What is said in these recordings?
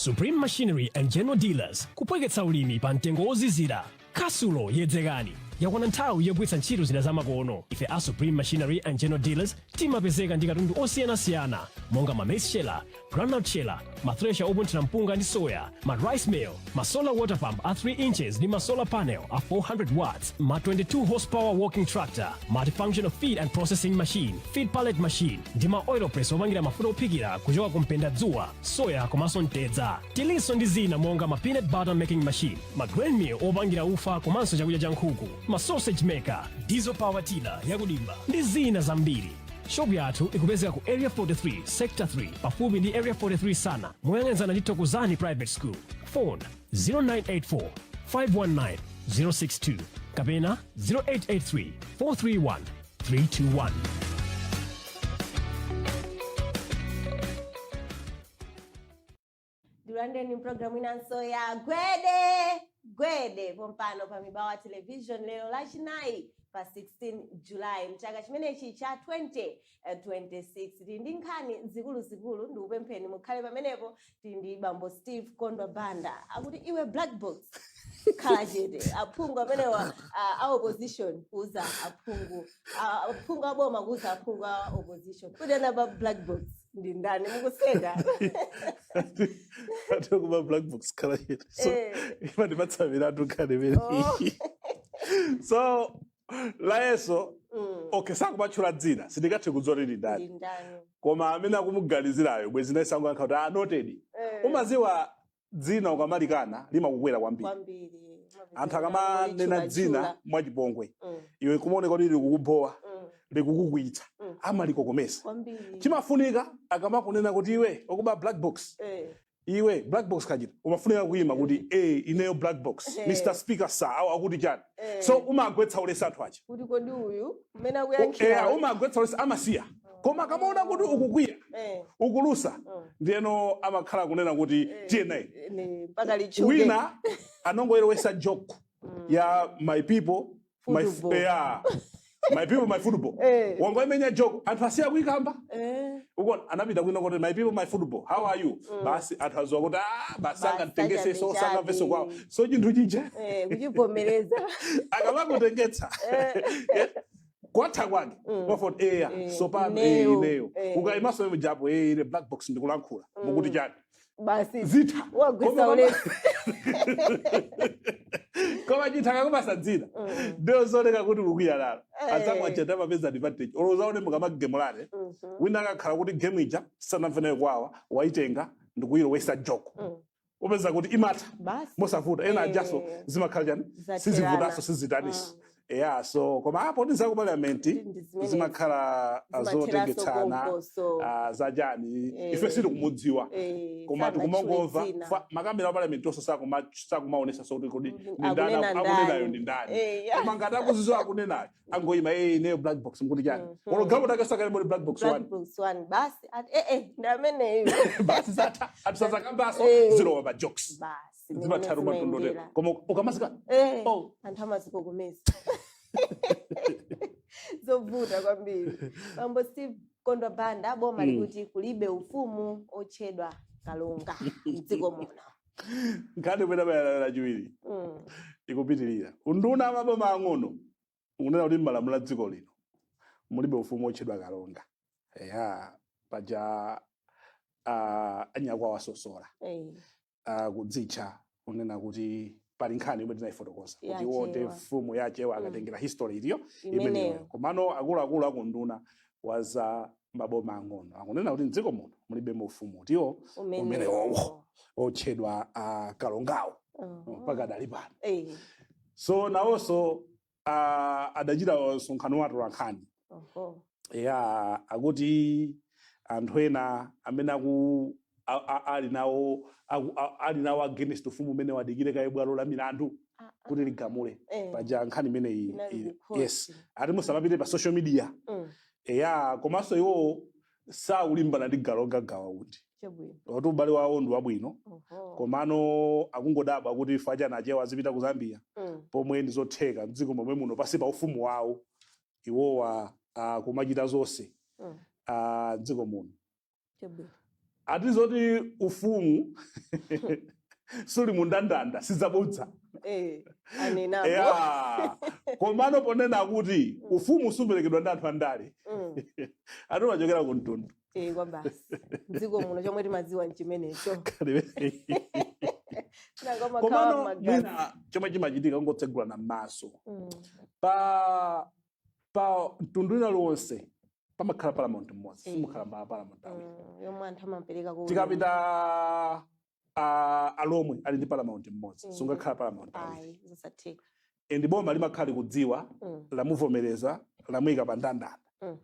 Supreme Machinery and General Dealers kupweketsa ulimi pa mtengo ozizira. Kasulo yedzekani yakwana nthawi yogwiritsa ntchito zida zamakono. Ife a Supreme Machinery and General Dealers timapezeka ndi katundu osiyanasiyana monga ma maize sheller, groundnut sheller, ma thresher opunthira mpunga ndi soya, ma rice mill, ma solar water pump a 3 inches ndi ma solar panel a 400 watts, ma 22 horsepower walking tractor, multifunctional feed and processing machine, feed pallet machine ndi ma oil press opangira mafuta ophikira kuchoka kumpenda dzuwa, soya komanso mtedza. Tilinso ndi zina monga ma peanut butter making machine, ma grain mill opangira ufa komanso chakudya cha nkhuku, ma sausage maker, diesel power tiller yakudimba ndi zina zambiri. Shop yathu ikupezeka ku Area 43, Sector 3, pafupi ndi Area 43 sana, moyang'anizana ndi Thokozani Private School. Phone 0984 519 062 kapena 0883 431 321. Durandeni programu inanso ya Gwede pompano pa Mibawa Television lero lachinayi pa 16 July mchaka chimenechi cha 2026. Ndi nkhani zikulu ndi upempheni mukhale pamenepo ndi bambo Steve Kondwa Banda akuti iwe black box khala chete aphungu amenewa a opposition kuza aphungu aboma kuza aphungu a opposition kudena ba black box ndi ndani mukuseka talk about black box khala chete so ima ndimatsamira atukane mene so layeso okay sakubachula dzina sindikathe kuzoriri ndani koma amene akumuganizirayo bwezi nayisango yankha kuti noted umaziwa dzina ukamalikana limakukwera kwambiri anthu akamanena dzina mwachipongwe iwe kumaoneka kuti likukubowa likukukwitsa amalikokomesa chimafunika akamakunena kuti iwe okuba black box iwe black box kachita umafunika kuyima kuti ineyo black box Mr. Speaker sir akuti chani so umagwetsa ulesa anthu acha kuti kodi uyu mmene akuyankhira umagwetsa ulesa amasiya koma kamaona kuti ukukwiya ukulusa ndiyeno amakhala kunena kuti TNA wina anongoyerewesa joke ya my people my people my football wangoimenya joke anthu asiya kuikamba ukona anapita kwina kuti my people my football how are you basi anthu azwa kuti basi angatengese so sanga veso kwawo so chinthu chija kuchivomereza akamakutengetsa kwatha kwake wafot so pano ineyo ukaimaso mujapo ile black box ndikulankhula mukuti chani basi zitha wagwesa ulesi koma chithaka kubasa dzina ndio zoneka kuti ukuyalala atsamwa chata mapeza advantage olozaone mukamagemulane wina akakhala kuti game ija sanamvenayo kwawa waitenga ndikuyilowesa joke upeza kuti imata mosavuta ena ajaso zimakhala chani sizivutaso sizitaniso so koma apo ndi zaku parliament zimakhala azotengetsana zajani ife sili kumudziwa koma tikumangova makamera parliament oso sakumaonesa so kuti ndindana akunenayo ndindani koma ngati akuzizo akunenayo angoyima ineyo black box mkuti chani ologamo takasakale muri black box 1 basi ndameneyo basi zatha atisazakambaso zilowa pa jokes zimatharu matondotera koma ukamazika anthu amazikokomeza zovuta kwambiri bambo Steve Kondwa Banda boma likuti kulibe ufumu otchedwa kalonga mdziko muno nkhani kwena bayala chiwiri ikupitirira unduna amaboma ang'ono unena kuti malamulo a dziko lino mulibe ufumu otchedwa kalonga paja anyakwa wasosola kudzitcha unena kuti pali nkhani yomwe tinayifotokoza kuti wote mfumu yachewa akatengera history iliyo imeneyo komano akuluakulu akunduna waza maboma ang'ono akunena kuti mdziko muno mulibe ufumu utiwo umenewowo otchedwa kalongawo mpaka dali pano so nawonso adachita msonkhano watu wa nkhani akuti anthu ena amene ali nawo against ufumu umene wadikire kaye bwalo la milandu kuti ligamule paja nkhani imeneyi yes ati musamapite pa social media komanso iwo saulimbana ndi galogagawa kuti oti ubale wawo ndi wabwino komano akungodabwa kuti fachana achewa azipita ku Zambia pomwe ndi zotheka mdziko momwe muno pasi pa ufumu wawo iwowa kumachita zonse mdziko muno atizoti ufumu suli mundandanda sizabodza anenapo yeah. Komano ponena kuti ufumu superekedwa ndi anthu andale atomachokera ku mtundu kwa basi dziko muno chomwe timadziwa nchimenecho komano mwina chomwe chimachitika kungotsegulana m'maso pa mtundu ina lonse pamakhala palamount mmodzi simakhala palamount awiri yomwe anthu amapereka ku tikapita alomwe ali ndi palamount mmodzi sungakhala palamount awiri zosatheka and boma limakhala likudziwa lamuvomereza lamuyika pa ndandanda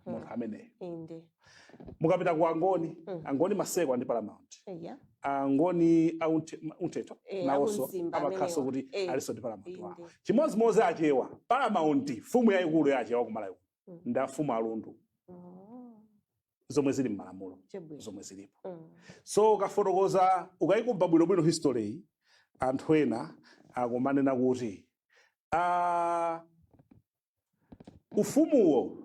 munthu ameneyo mukapita ku angoni angoni maseko ndi palamount angoni unteto nawonso amakhaso kuti aliso ndi palamount wawo chimodzimodzi achewa palamount fumu yayikulu yachewa kumalayo nda fumu alundu zomwe zili m'malamulo zomwe zilipo so kafotokoza ukayikumba bwinobwino history anthu ena akumanena kuti ufumuwo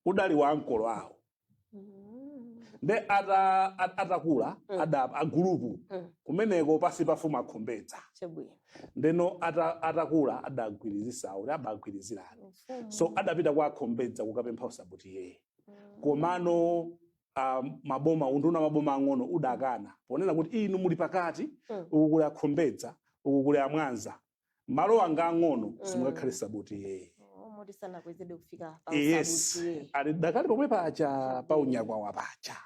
udali wa ankolo awo nde atakula agulupu kumeneko pasi pafumu akhombedza ndeno atakula adagwirizisawo kuti abagwirizirana so adapita kwa akhombedza kukapempha usapoti yeye komano maboma unduna maboma ang'ono udakana ponena kuti inu muli pakati uku kuli akhombedza uku kuli amwanza malo anga ang'ono simungakhale saboti yeye yes ali dakali pomwe pacha pa unyakwa wa pacha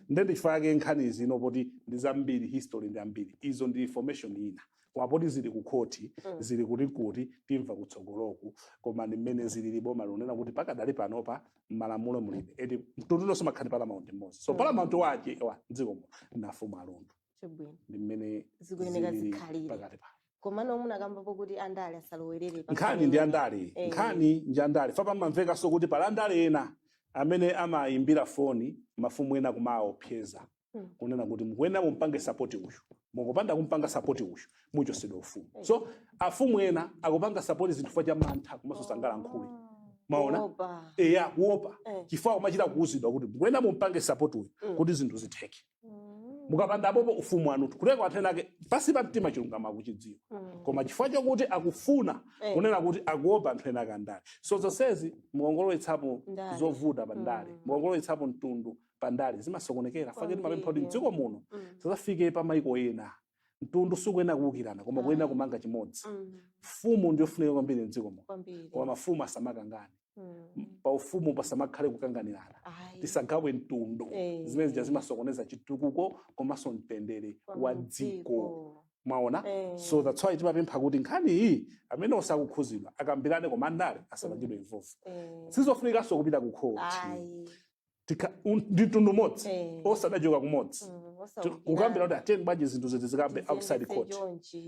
ndende chifake nkhani zino poti ndi zambiri history ndi ambiri izo ndi information ina wapoti zili ku khoti zili kuti timva kutsogoloku koma mmene zili boma lonena kuti pakadali panopa malamulo mulibe eti mtunduno somakhani palamount mmodzi so palamount wache dziko nafumu alundu ndi mmene zikuyeneka zikhalire pakati pa komano munakambapo kuti andale asalowerere nkhani ndi andale fapa mamveka so kuti pala andale ena amene amayimbira foni mafumu ena kumaopseza kunena kuti mukwenda mumpange support uyu mukupanda kumpanga support uyu muchosedwa ufumu so afumu ena akupanga support zinthu fa cha mantha komanso sangala nkhuli maona kuopa chifukwa kumachita kuuzidwa kuti mukwenda mumpange support uyu kuti zinthu zitheke mukapanda popo ufumu wanu kuleka athenake pasi pa mtima chilungamo kuchidziwa koma chifukwa chokuti akufuna kunena kuti akuopa anthu ena akandale so zonsezi muongolowetsapo zovuta pa ndale muongolowetsapo mtundu pa ndale zimasokonekera faketi mapempha kuti mdziko muno zazafike pa maiko ena mtundu sikuena kuwukirana koma kuena kumanga chimodzi fumu ndiyofunika kwambiri mdziko muno koma mafumu asamakangane pa ufumu pasamakhale kukanganirana tisagawe mtundu zimene zija zimasokoneza chitukuko komanso mtendere wa dziko mwaona so that's why timapempha kuti nkhani iyi amene osakukhuzidwa akambirane koma andale asapangidwe involve sizofunikanso kupita ku khoti ndi mtundu umodzi osadachoka kumodzi kukambira kuti ateni bwanji zinthu ziti zikambe outside court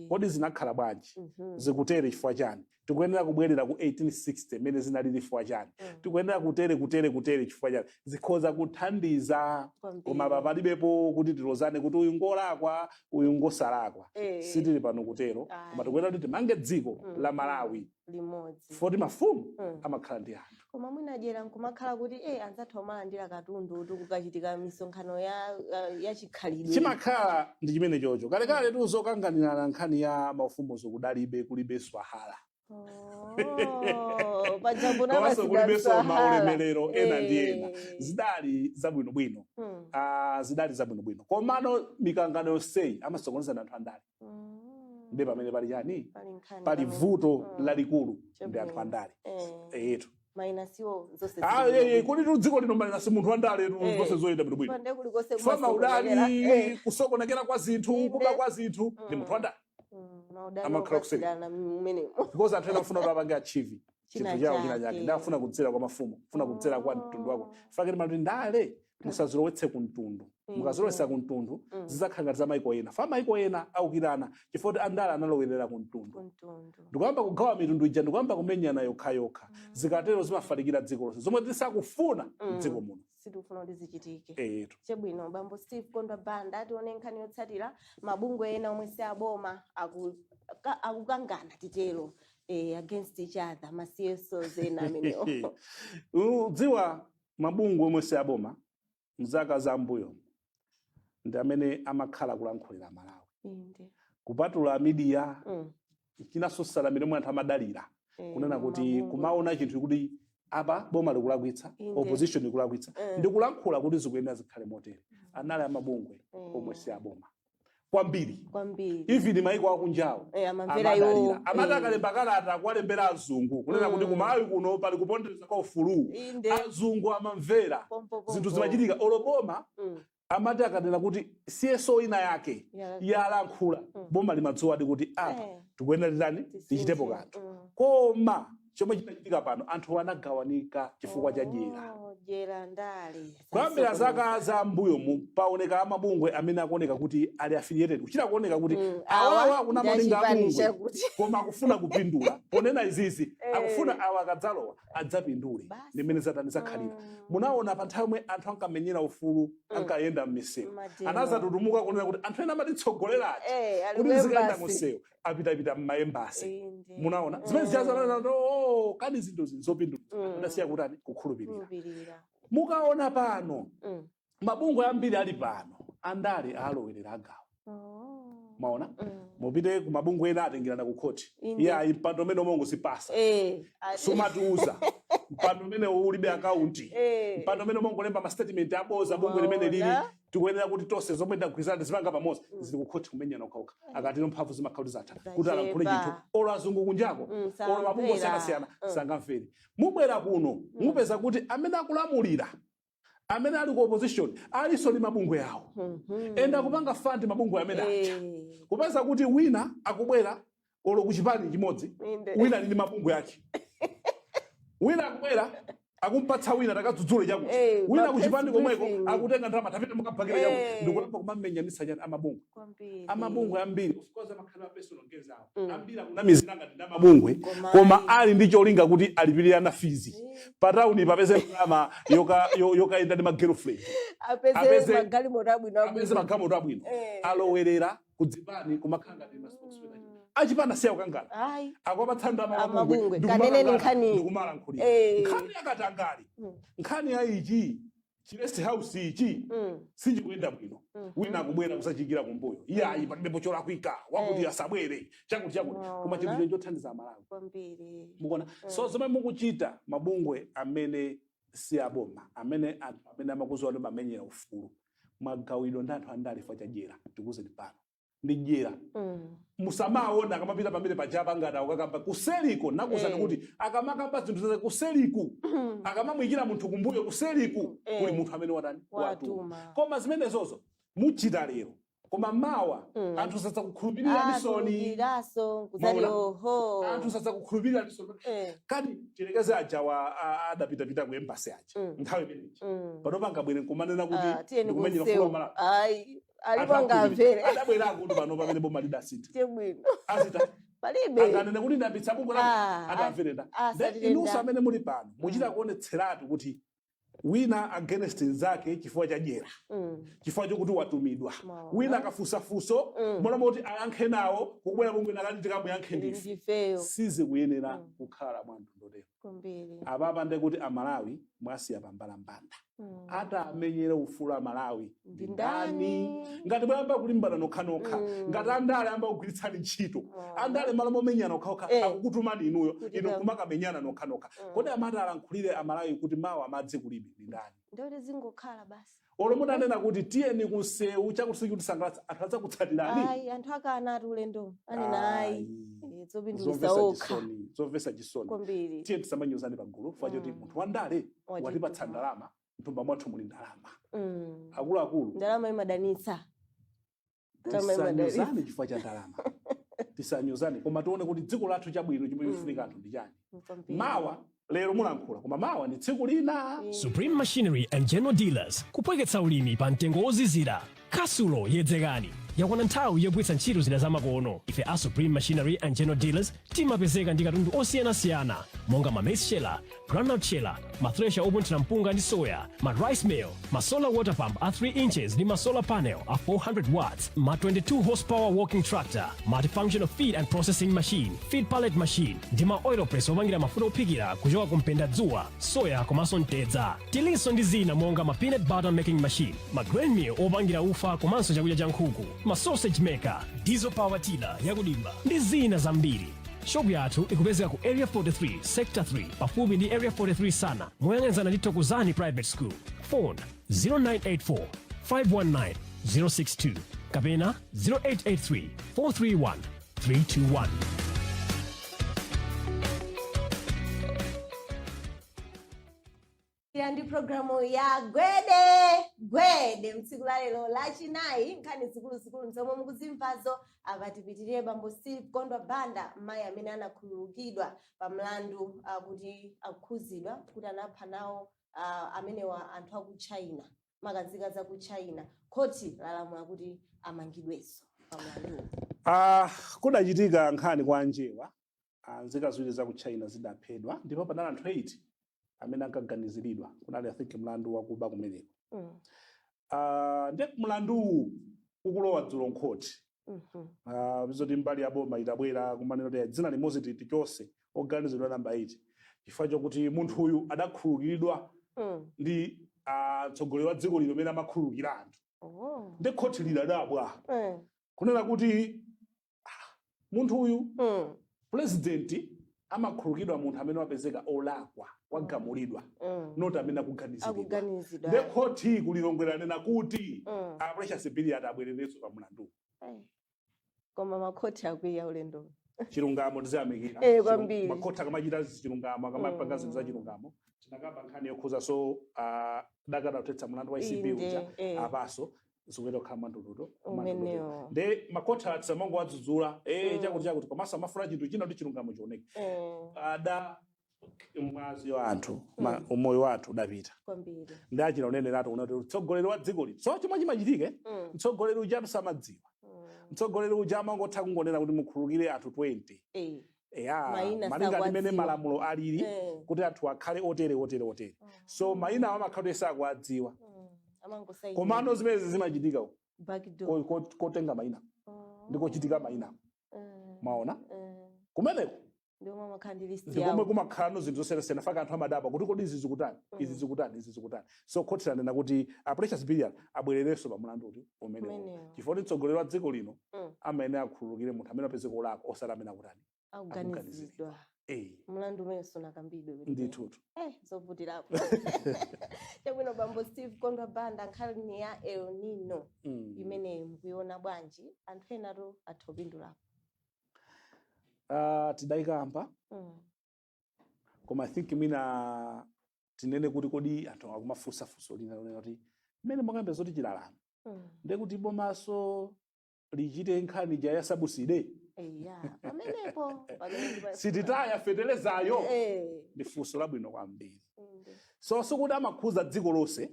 kodi zinakhala bwanji zikutere chifukwa chani tikuyenera kubwerera ku 1860 mene zinalili chifukwa chani tikuyenera kutere chifukwa chani zikhoza kuthandiza koma palibepo kuti tilozane kuti uyu ngolakwa uyu ngosalakwa sitili pano kutero koma tikuyenera kuti timange dziko la Malawi limodzi foti mafumu amakhala ndi anthu koma mwinajera nkumakhala kuti anzathu amalandira katundu kukachitika misonkhano ya chikhalidwe chimakhala ndi chimene chocho kalekale tuzokanganirana nkhani ya maufumu zokudalibe kulibe swahala komanso kulibenso maulemerero ena ndi ena zidali zabwinobwino komano mikangano yonseyi amasokoneza anthu andale ndi pamene pali chani pali vuto lalikulu ndi anthu andale etu mainasiwo zonse kuti dziko lino mainasi munthu wandale zonse zoyenda bwinobwino fama udali kusokonekera kwa zinthu kuba kwa zinthu ndi munthu wandale amakhala kuseka because anthu ena afuna kuti apange achieve chinthu chawo china chake ndafuna kudzera kwa mafumu funa kudzera kwa mtundu wako faketi mati ndale musazilowetse ku mtundu mukazilowetsa ku mtundu zizakhala ngati za maiko ena fa maiko ena aukirana chifukwa andale analowerera ku mtundu ndikuyamba kugawa mitundu ija ndikuyamba kumenyana yokhayokha zikatero zimafalikira dziko lonse zomwe tisakufuna dziko muno sitifuna kuti zichitike chabwino bambo Steve Kondwa Banda atione nkhani yotsatira mabungwe ena omwe si aboma akukangana titelo against each other masiyesos ena amenewo udziwa mabungwe omwe si aboma mzaka za mbuyo ndi amene amakhala kulankhulira Malawi inde kupatula media chinanso salamire mwe anthu amadalira kunena kuti kumaona chinthu kuti apa boma likulakwitsa opposition ikulakwitsa ndi kulankhula kuti zikuyenera zikhale motere anali amabungwe omwe si aboma kwambiri even maiko akunjawo amadalira amati akalemba kalata kuwalembera azungu kunena kuti kumalawi kuno pali kupondereza kwa ufulu azungu amamvera zinthu zimachitika oloboma amati akanena kuti CSO ina yake yalankhula boma limadzuwa kuti apa tikuyenera tichitepo kanthu koma chomwe chinachitika pano anthu anagawanika chifukwa cha jera ndale kuyambira zaka za mbuyo paoneka amabungwe amene akuoneka kuti ali affiliated kuchita kuoneka kuti awawa kuna malinga abungwe koma akufuna kupindula ponena izizi akufuna awa akadzalowa adzapindule limene zatani zakhalira munaona pa nthawi imwe anthu ankamenyera ufulu ankayenda m'misewu anazatutumuka kunena kuti anthu ena amatitsogolerachi kuti zikaenda musewu apitapita m'maembasi munaona zimene ziyazanana kani zinthu zopindula adasiya kutani kukhulupirira mukaona pano mabungwe ambiri ali pano andale alowerera agawo maona mupite ku mabungwe ena atengirana ku khoti iya mpando umene omongo sipasa sumatiuza mpando umene ulibe akaunti mpando umene omongo lemba ma statement aboza bungwe limene lili tikuyenera kuti tonse zomwe ndagwirizana zimanga pamodzi zili ku khoti kumenyana okauka akati mphamvu zimakhala zatha kuti alankhule chinthu olo azungu kunjako olo mabungwe osiyana sangamvere mubwera kuno mupeza kuti amene akulamulira amene ali ku opposition aliso ndi mabungwe yawo enda kupanga fund mabungwe amene acha kupeza kuti wina akubwera olo kuchipani chimodzi wina ali ndi mabungwe yake wina akubwera akumpatsa wina takadzudzule chakuti wina kuchipani komweko akutenga ndalama tapita mukabhakira chakuti ndikulamba kumamenyanisa chani amabungwe ambiri usikoza makhala personal gains awo ambiri akunamiziranga ndi mabungwe koma ali ndi cholinga kuti alipirana fizi patauni papeze ndalama yokaenda ndi magirlfriend apeze magalimoto abwino alowerera kudzipani kumakhanga ndi maspokesman achipana siya ukangala akwapatsa amabungwe ndikumala nkhulira nkhani yakatangali nkhani ya ichi chirest house ichi sinjikuyenda bwino wina akubwera kusachikira kumbuyo iyayi palibepo cholakwika wakuti asabwere chakuti koma chinthu chothandiza amalawi mukuona so zomwe mukuchita mabungwe amene si aboma amene amakuziwa ndi mamenyera ufulu mwagawidwa ndi anthu andale fa chajera tikuzeni pano ndi jera musamaona akamapita pamene pachapa ngati akakamba kuseliko nakuzani kuti akamakamba zinthu zaze kuseliko akamamwikira munthu kumbuyo kuseliko kuli munthu amene watuma koma zimene zozo muchita lero koma mawa anthu sadza kukhulupirira lisoni anthu sadza kukhulupirira lisoni kati tilekeze aja adapitapita ku embassy aja nthawi imeneyi panopanga bwere kumanena kuti ndikumenyera ufulu wa Malawi alipangamvere adabwera akuti pano pamene boma lidasita chebwino azita palibe akanene kuti ndapitsa bungwe la adamverera inuso amene muli pano muchita kuonetseratu kuti wina against zake chifukwa cha jera chifukwa chokuti watumidwa wina akafusafuso mona moti ayankhe nawo kubwera bungwe nakati tikamuyankhe ndife sizi kuyenera kukhala mwa ndondotero apapa ndi kuti amalawi mwasiya pambalambanda ata amenyera ufulu amalawi ndi ndani ngati mwayamba kulimbana nokhanokha ngati andale amba kugwiritsani ntchito andale malo momenyana okhaokha akukutumani inuyo ino kumakamenyana nokhanokha kodi amati alankhulire amalawi kuti mawa amadze kulibe ndi ndani ndoti zingokhala basi olo mutanena kuti tiyeni kunsewu chakuti kutisangalatsa anthu adzakutsatirani anthu akanati ulendo anena zopindulitsa okha zomvetsa chisoni tiye tisamanyozani pagulu chifukwa choti munthu wandale watipatsa ndalama mthumba mwathu muli ndalama akuluakulu ndalama imadanitsa tisanyozani chifukwa cha ndalama tisanyozani koma tione kuti dziko lathu chabwino chimwe chifunika anthu ndi chani mawa lero mulankhula koma mawa ndi tsiku lina Supreme Machinery and General Dealers kupweketsa ulimi pa mtengo wozizira kasulo yedzekani yakwana nthawi yogwiritsa ntchito zida zamakono. Ife a Supreme Machinery and General Dealers timapezeka ndi katundu osiyanasiyana monga ma maize sheller, groundnut sheller, ma thresher opunthira mpunga ndi soya, ma rice mill, ma solar water pump a 3 inches ndi ma solar panel a 400 watts, ma 22 horsepower walking tractor, multifunctional feed and processing machine, feed pallet machine ndi ma oil press opangira mafuta ophikira kuchoka kumpenda dzuwa, soya komanso mtedza. Tilinso ndi zina monga ma peanut butter making machine, ma grain mill opangira ufa komanso chakudya cha nkhuku, ma sausage maker, diesel power tiller yakudimba ndi zina zambiri. Shopu yathu ikupezeka ku Area 43, Sector 3, pafupi ndi Area 43 sana, moyang'anizana ndi Thokozani Private School. Phone 0984 519 062 kapena 0883 431 321. Ndi programu ya gwede mtsiku la lero lachinayi, nkhani zikuluzikulu zomwe mukuzimvazo. Apatipitirire bambo Steve Kondwa Banda, mayi amene anakhululukidwa pa mlandu kuti akukhuzidwa kuti anapha nawo amenewa anthu aku China, makanzika za ku China. Khoti lalamula kuti amangidwenso pa mlandu. Kudachitika nkhani kwa njewa, nzika ziwiri za ku China zidaphedwa ndipo panali anthu 8 amene ankaganiziridwa. Kunali I think mlandu wakuba kumeneko. Ndi mlandu ukulowa dzulo nkhoti. Bizoti mbali ya boma itabwera kumaneno kuti dzina limodzi titi chonse oganizidwa namba 8 chifukwa chokuti munthu uyu adakhululukidwa ndi mtsogoleri wa dziko lino amene amakhululukira anthu. Ndi khoti lidadabwa kunena kuti munthu uyu president amakhululukidwa munthu amene wapezeka olakwa wagamulidwa not amene akuganizidwa. Ndi khoti kulilongwera nena kuti Precious Billiard abwererenso pa mlandu. Koma makhoti akwiya ulendo. Chilungamo ndizamikira. Kwambiri. Makhoti akamachita chilungamo akamapanga zinthu za chilungamo. Tinakamba nkhani yokhuza so dakada kutetsa mlandu wa ICP uja apaso zikuenda kukhala mandududo. Ndi makhoti atsamango adzudzula chakuti komanso amafuna chinthu china kuti chilungamo chioneke. Ada mwazi wa anthu umoyo wathu udapita. Kwambiri. Ndi achina unenera kuti mtsogoleri wa dziko lino so chimwe chimachitike mtsogoleri uja amsamadziwa. Mtsogoleri uja amangotha kungonena kuti mukhululukire anthu 20. Malinga limene malamulo alili kuti anthu akhale otere. So mayina amakhala sakuadziwa. Komano zimene zimachitika kotenga mayina ndikochitika mayina. Maona kumeneko ndikomwe kumakhala zinthu zosiyanasiyana faka anthu amadaba kuti kodi izi zikutani izi zikutani. So khoti lanena kuti Precious Billiard abwererenso pa mlandu kuti umenewo chifukwa mtsogoleri wa dziko lino amene akhululukire munthu amene apezeka olakwa osati amene akutani akuganizidwa. Mlandu umene sunakambidwe ndithutu zovutirapo. Chabwino bambo Steve Kondwa Banda, nkhani ya El Nino imene mukuiona bwanji? Anthu enatu atha kupindulapo. Tidayikamba koma I think mina tinene kuti kodi anthu akumafunsa lina lonena kuti mmene mwakambe zoti chilalamo ndi kuti bomaso lichite nkhani ja yasabuside pamenepo sititaya fetelezayo ndi funso labwino kwambiri. So sikuti amakhuza dziko lonse,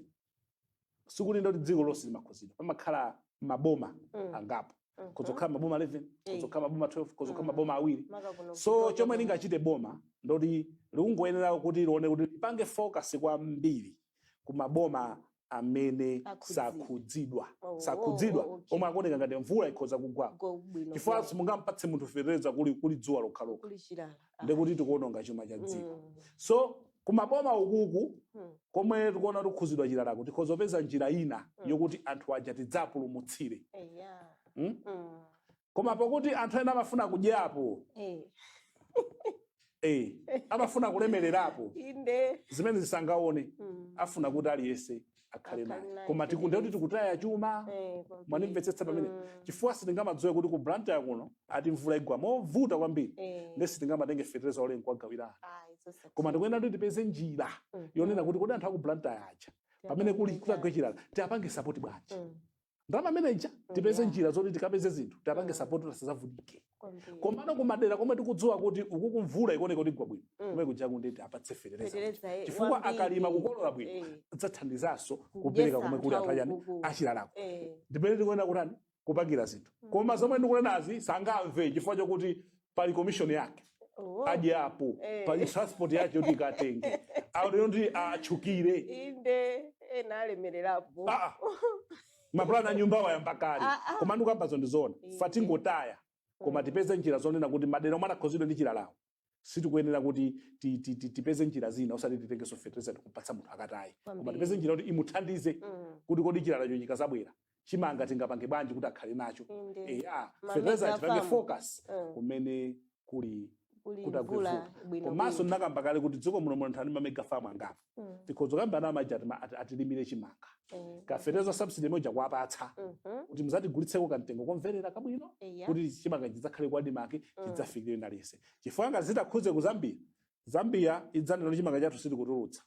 sikuti ndoti dziko lonse limakhuzidwa, pamakhala maboma angapo. Kuzokhala maboma 11, kuzokhala maboma 12, kuzokhala maboma awiri. So chomwe lingachite boma ndoti likungoyenera kuti lione kuti lipange focus kwambiri ku maboma amene sakhudzidwa omwe akuoneka ngati mvula ikhoza kugwa. Chifukwa simungampatse munthu fetereza kuli dzuwa lokhalokha ndi kuti tikuononga chuma cha dziko. So kumaboma ukuku komwe tikuona kukhuzidwa chilala kuti khozopeza njira ina yokuti anthu aja tidzapulumutsire. Koma pakuti anthu ena amafuna kudyapo amafuna kulemererapo zimene zisangaone afuna kuti aliyense akhale naye. Koma tikunde kuti tikutaya chuma mwanimvetsetsa pamene chifukwa sitingamadziwe kuti ku Blantyre kuno ati mvula igwa movuta kwambiri ndi sitingamatenge fetereza ole nkwagawira. Koma tikuyenda kuti tipeze njira yonena kuti kodi anthu aku Blantyre aja pamene kuli kutagwe chilala tiapange support bwanji. Ndama manager tipeze njira zoti tikapeze zinthu tiapange support tasazavudike. Komano kumadera komwe tikudziwa kuti uku kumvula ikuoneka kuti igwa bwino kumwe kuja kundeti apatse fetereza chifukwa akalima kukolola bwino dzathandizanso kupereka komwe kuli anthu achani achilalako. Ndipene tikuona kutani kupangira zinthu koma zomwe ndikunenazi sangamve chifukwa chokuti pali commission yake adye apo pali transport yake yoti ikatenge audiyo ndi achukire inde ena alemererapo mapulani a nyumba wayamba kale koma ndikukambazo ndizona fatingotaya koma tipeze njira zonena kuti madera omwe anakhozedwa ndi chilalawo sitikuyenera kuti tipeze njira zina usati titengenso fertilizer kupatsa munthu akatayi koma tipeze njira kuti imuthandize kuti kodi chilalacho chikazabwera chimanga tingapange bwanji kuti akhale nacho fertilizer tipange focus kumene kuli kutagwira komanso ndinakamba kale kuti dziko muno munthu ali mamegafamu angapo tikhoza kuyamba nawo maja atilimire chimanga kafetezo subsidy moja kuwapatsa kuti muzatigulitseko kamtengo komverera kabwino kuti chimanga chidzakhale kwadimake chidzafikire nalese chifukwa ngati zitakhuze ku Zambia idzanena chimanga chathu sitikutulutsa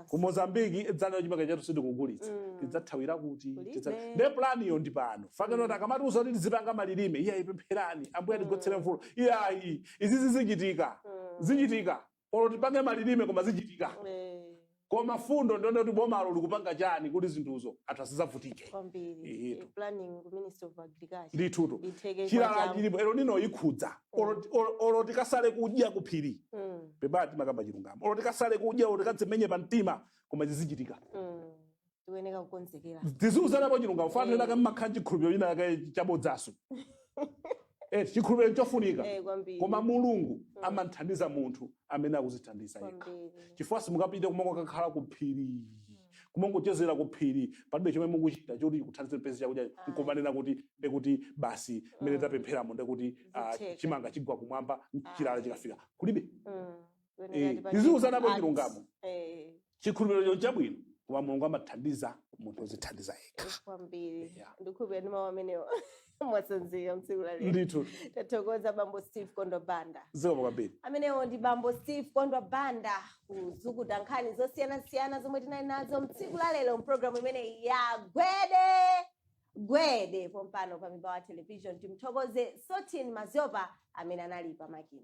ku Mozambiki idzanena chimanga chathu sitikugulitsa tidzathawira kuti ne plan iyo ndi pano fakeno takamatiuza kuti tizipanga malilime iya ipempherani ambuye atigotsere mvula iyayi izi zichitika olo tipange malilime koma zichitika koma fundo ndione kuti bomalo likupanga chani kuti zinthuzo anthu asizavutike ndithuto chilala chilipo ero nino ikhudza olo tikasale kudya kuphiri pebati makamba chilungamo olo tikasale kudya olo tikadzimenye pa mtima koma zizichitika tiweneka kukonzekera tiziuzanapo chilungamo fanira kamakhala chikhulupiriro china chabodzaso chikhulupiriro chofunika koma mulungu amanthandiza munthu amene akuzithandiza yekha chifukwa simukapite kumongo kakhala kuphiri kumongochezera kuphiri palibe chomwe mukuchita choti kuthandiza pesa chakudya nkomanena kuti basi mmene tapempheramo ndekuti chimanga chigwa kumwamba chilala chikafika kulibe tiziuzanapo chilungamo chikhulupiriro chabwino koma mulungu amathandiza munthu ozithandiza yekha ndikhulupirira ndi mawu amenewo mwasanzira mtsiku lalero ndithu tathokoza bambo Steve Kondwa Banda zikomo kwambiri amenewo ndi bambo Steve Kondwa Banda kuzukuta nkhani zosiyanasiyana zomwe tinali nazo mtsiku lalero mpulogalamu imene ya gwede pompano pa Mibawa Television timthokoze Sotin Maziopa amene anali pa makina.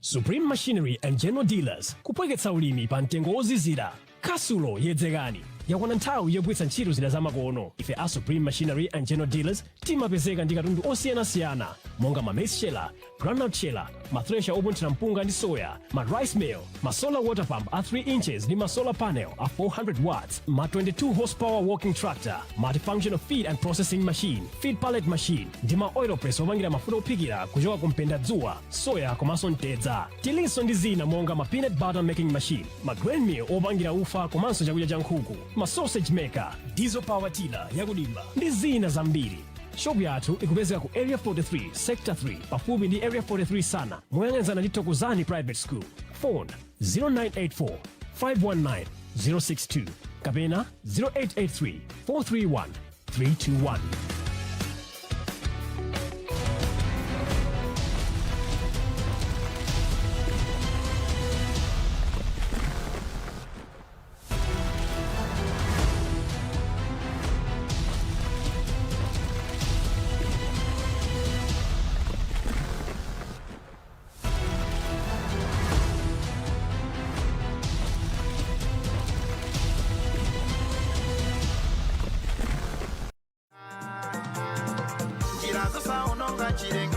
Supreme Machinery and General Dealers kupweketsa ulimi pa mtengo ozizira kasulo yedzekani yakwana nthawi yogwiritsa ntchito zida zamakono ife a Supreme Machinery and General Dealers timapezeka ndi katundu osiyanasiyana monga ma maize sheller, groundnut sheller, ma thresher opunthira mpunga ndi soya, ma rice mill, ma solar water pump a 3 inches ndi ma solar panel a 400 watts, ma 22 horsepower walking tractor, multifunctional feed and processing machine, feed pallet machine ndi ma oil press opangira mafuta ophikira kuchoka kumpenda dzuwa, soya komanso mtedza. Tilinso ndi zina monga ma peanut butter making machine, ma grain mill opangira ufa komanso chakudya cha nkhuku, ma sausage maker, diesel power tiller yakudimba ndi zina zambiri. Shop yathu ikupezeka ku Area 43, Sector 3, pafupi ndi Area 43 sana, moyang'anizana ndi Thokozani Private School. Phone 0984 519 062 kapena 0883 431 321. Chiranga